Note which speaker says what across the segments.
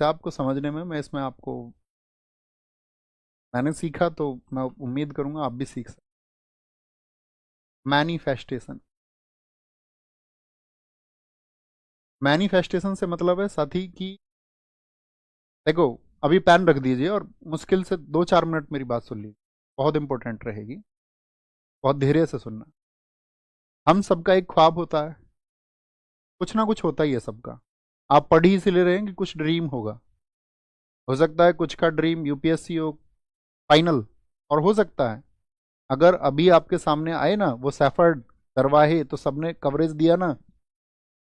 Speaker 1: से आपको समझने में, मैं इसमें आपको, मैंने सीखा तो मैं उम्मीद करूंगा आप भी सीख सकते। मैनिफेस्टेशन, मैनिफेस्टेशन से मतलब है साथी कि देखो, अभी पेन रख दीजिए और मुश्किल से 2-4 मिनट मेरी बात सुन लीजिए, बहुत इंपॉर्टेंट रहेगी, बहुत धैर्य से सुनना। हम सबका एक ख्वाब होता है, कुछ ना कुछ होता ही है सबका। आप पढ़ ही इसलिए रहे हैं कि कुछ ड्रीम होगा। हो सकता है कुछ का ड्रीम यूपीएससी हो, फाइनल, और हो सकता है अगर अभी आपके सामने आए ना वो सैफर्ड करवाहे तो सबने कवरेज दिया ना।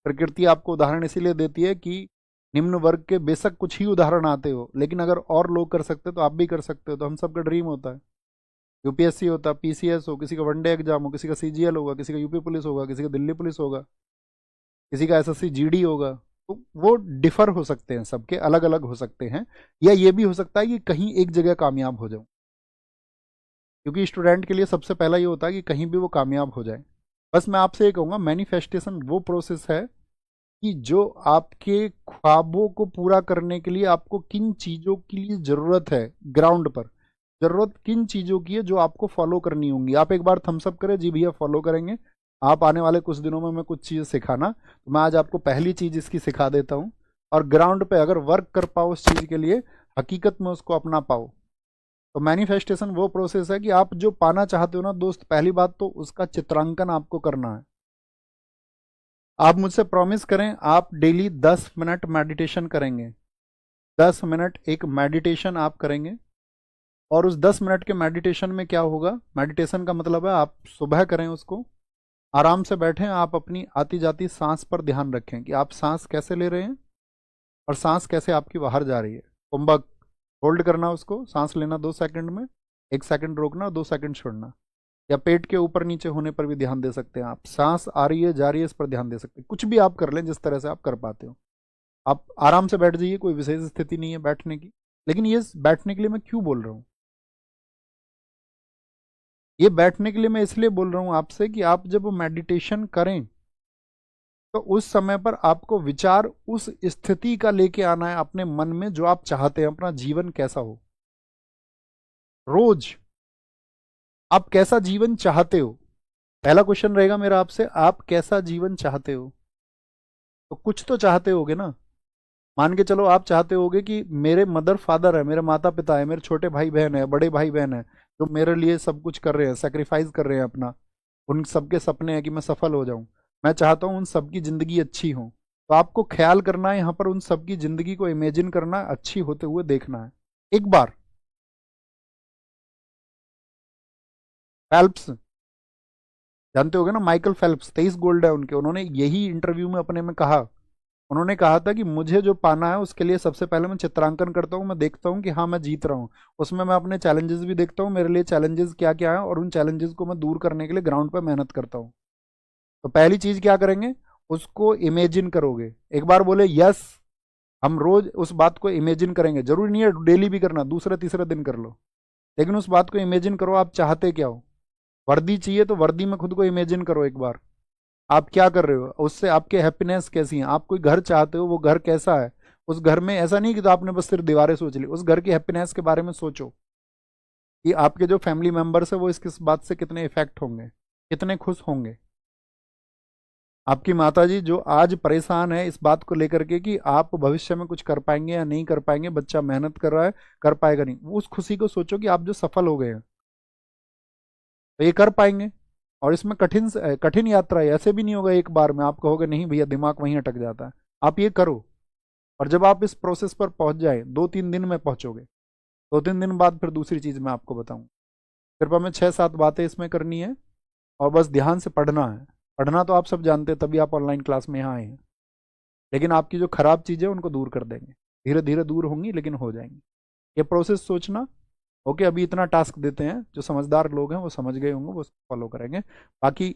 Speaker 1: प्रकृति आपको उदाहरण इसीलिए देती है कि निम्न वर्ग के बेशक कुछ ही उदाहरण आते हो, लेकिन अगर और लोग कर सकते तो आप भी कर सकते हो। तो हम सबका ड्रीम होता है, यूपीएससी होता, पीसीएस हो, किसी का वनडे एग्जाम हो, किसी का सीजीएल होगा, किसी का यूपी पुलिस होगा, किसी का दिल्ली पुलिस होगा, किसी का एसएससी जीडी होगा। तो वो डिफर हो सकते हैं, सबके अलग अलग हो सकते हैं। या ये भी हो सकता है कि कहीं एक जगह कामयाब हो जाऊं, क्योंकि स्टूडेंट के लिए सबसे पहला ये होता है कि कहीं भी वो कामयाब हो जाए। बस मैं आपसे ये कहूँगा, मैनिफेस्टेशन वो प्रोसेस है कि जो आपके ख्वाबों को पूरा करने के लिए आपको किन चीज़ों की लिए ज़रूरत है, ग्राउंड पर ज़रूरत किन चीज़ों की है जो आपको फॉलो करनी होंगी। आप एक बार थम्सअप करें, जी भैया फॉलो करेंगे। आप आने वाले कुछ दिनों में मैं कुछ चीज़ सिखाना, तो मैं आज आपको पहली चीज़ इसकी सिखा देता हूँ। और ग्राउंड पे अगर वर्क कर पाओ उस चीज़ के लिए, हकीकत में उसको अपना पाओ। तो मैनिफेस्टेशन वो प्रोसेस है कि आप जो पाना चाहते हो ना दोस्त, पहली बात तो उसका चित्रांकन आपको करना है। आप मुझसे प्रॉमिस करें, आप डेली 10 मिनट मेडिटेशन करेंगे। 10 मिनट एक मेडिटेशन आप करेंगे। और उस 10 मिनट के मेडिटेशन में क्या होगा, मेडिटेशन का मतलब है आप सुबह करें उसको, आराम से बैठें, आप अपनी आती जाती सांस पर ध्यान रखें कि आप सांस कैसे ले रहे हैं और सांस कैसे आपकी बाहर जा रही है। कुंभक होल्ड करना उसको, सांस लेना 2 सेकंड में, 1 सेकंड रोकना, 2 सेकंड छोड़ना। या पेट के ऊपर नीचे होने पर भी ध्यान दे सकते हैं आप, सांस आ रही है जा रही है इस पर ध्यान दे सकते हैं। कुछ भी आप कर लें जिस तरह से आप कर पाते हो। आप आराम से बैठ जाइए, कोई विशेष स्थिति नहीं है बैठने की। लेकिन ये बैठने के लिए मैं क्यों बोल रहा हूँ, ये बैठने के लिए मैं इसलिए बोल रहा हूँ आपसे कि आप जब मेडिटेशन करें तो उस समय पर आपको विचार उस स्थिति का लेके आना है अपने मन में जो आप चाहते हैं अपना जीवन कैसा हो। रोज आप कैसा जीवन चाहते हो, पहला क्वेश्चन रहेगा मेरा आपसे, आप कैसा जीवन चाहते हो। तो कुछ तो चाहते होगे ना। मान के चलो आप चाहते होगे कि मेरे मदर फादर है, मेरे माता पिता है, मेरे छोटे भाई बहन है, बड़े भाई बहन है, जो मेरे लिए सब कुछ कर रहे हैं, सेक्रीफाइस कर रहे हैं अपना। उन सबके सपने हैं कि मैं सफल हो जाऊं, मैं चाहता हूं उन सबकी जिंदगी अच्छी हो। तो आपको ख्याल करना है यहाँ पर, उन सबकी जिंदगी को इमेजिन करना है, अच्छी होते हुए देखना है एक बार। फेल्प्स जानते होगे ना, माइकल फेल्प्स, 23 गोल्ड है उनके। उन्होंने यही इंटरव्यू में अपने में कहा, उन्होंने कहा था कि मुझे जो पाना है उसके लिए सबसे पहले मैं चित्रांकन करता हूँ, मैं देखता हूँ कि हाँ मैं जीत रहा हूँ। उसमें मैं अपने चैलेंजेस भी देखता हूँ, मेरे लिए चैलेंजेस क्या क्या है, और उन चैलेंजेस को मैं दूर करने के लिए ग्राउंड पर मेहनत करता हूँ। तो पहली चीज क्या करेंगे, उसको इमेजिन करोगे। एक बार बोले यस, हम रोज उस बात को इमेजिन करेंगे, जरूरी नहीं है डेली भी करना, दूसरे तीसरे दिन कर लो, लेकिन उस बात को इमेजिन करो आप चाहते क्या हो। वर्दी चाहिए तो वर्दी में खुद को इमेजिन करो एक बार, आप क्या कर रहे हो, उससे आपके हैप्पीनेस कैसी है। आप कोई घर चाहते हो, वो घर कैसा है, उस घर में ऐसा नहीं कि तो आपने बस सिर्फ दीवारें सोच ली, उस घर की हैप्पीनेस के बारे में सोचो कि आपके जो फैमिली मेंबर्स है वो इस किस बात से कितने इफेक्ट होंगे, कितने खुश होंगे। आपकी माताजी जो आज परेशान है इस बात को लेकर के कि आप भविष्य में कुछ कर पाएंगे या नहीं कर पाएंगे, बच्चा मेहनत कर रहा है कर पाएगा नहीं, उस खुशी को सोचो कि आप जो सफल हो गए हैं तो ये कर पाएंगे। और इसमें कठिन कठिन यात्रा है, ऐसे भी नहीं होगा एक बार में आप कहोगे नहीं भैया, दिमाग वहीं अटक जाता है। आप ये करो, और जब आप इस प्रोसेस पर पहुंच जाए, 2-3 दिन में पहुंचोगे, 2-3 दिन बाद फिर दूसरी चीज मैं आपको बताऊं। सिर्फ हमें 6-7 बातें इसमें करनी है, और बस ध्यान से पढ़ना है। पढ़ना तो आप सब जानते हैं, तभी आप ऑनलाइन क्लास में यहाँ आए हैं। लेकिन आपकी जो खराब चीज़ें हैं उनको दूर कर देंगे, धीरे धीरे दूर होंगी लेकिन हो जाएंगी। ये प्रोसेस सोचना। ओके, अभी इतना टास्क देते हैं, जो समझदार लोग हैं वो समझ गए होंगे, वो फॉलो करेंगे। बाकी